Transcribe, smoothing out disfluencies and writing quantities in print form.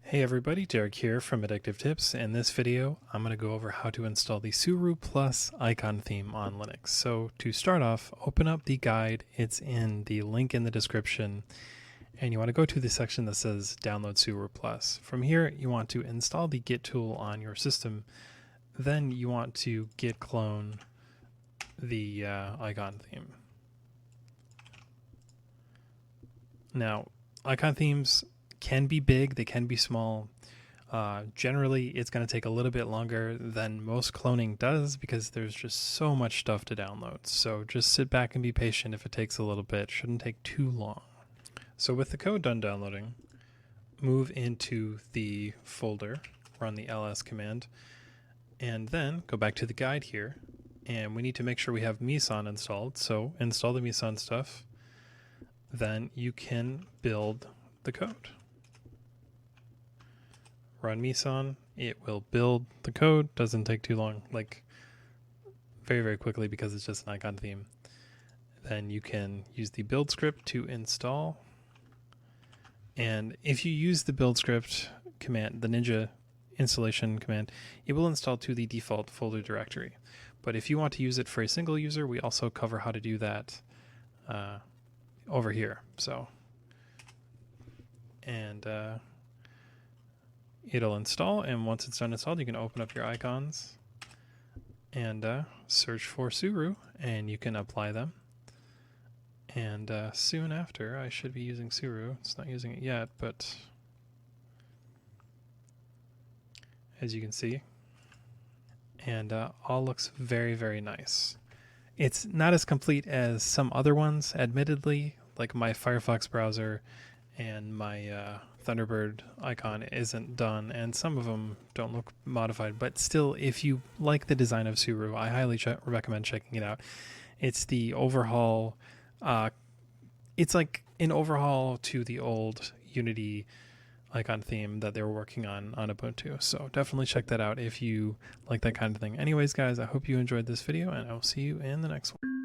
Hey everybody, Derek here from Addictive Tips. In this video, I'm going to go over how to install the Suru Plus icon theme on Linux. So to start off, open up the guide. It's in the link in the description, and you want to go to the section that says Download Suru Plus. From here, you want to install the Git tool on your system. Then you want to git clone the icon theme. Now, icon themes can be big, they can be small. Generally, it's going to take a little bit longer than most cloning does because there's just so much stuff to download. So just sit back and be patient if it takes a little bit. Shouldn't take too long. So with the code done downloading, move into the folder, run the ls command, and then go back to the guide here. And we need to make sure we have Meson installed. So install the Meson stuff. Then you can build the code. Run Meson, it will build the code. Doesn't take too long, like very, very quickly because it's just an icon theme. Then you can use the build script to install. And if you use the build script command, the Ninja installation command, it will install to the default folder directory. But if you want to use it for a single user, we also cover how to do that over here. So, and it'll install, and once it's done installed, you can open up your icons and search for Suru, and you can apply them. And soon after, I should be using Suru. It's not using it yet, but as you can see, and all looks very, very nice. It's not as complete as some other ones, admittedly, like my Firefox browser and my Thunderbird icon isn't done, and some of them don't look modified, but still, if you like the design of Suru, I highly recommend checking it out. It's the overhaul, it's like an overhaul to the old Unity icon theme that they were working on Ubuntu, so definitely check that out if you like that kind of thing. Anyways guys, I hope you enjoyed this video, and I'll see you in the next one.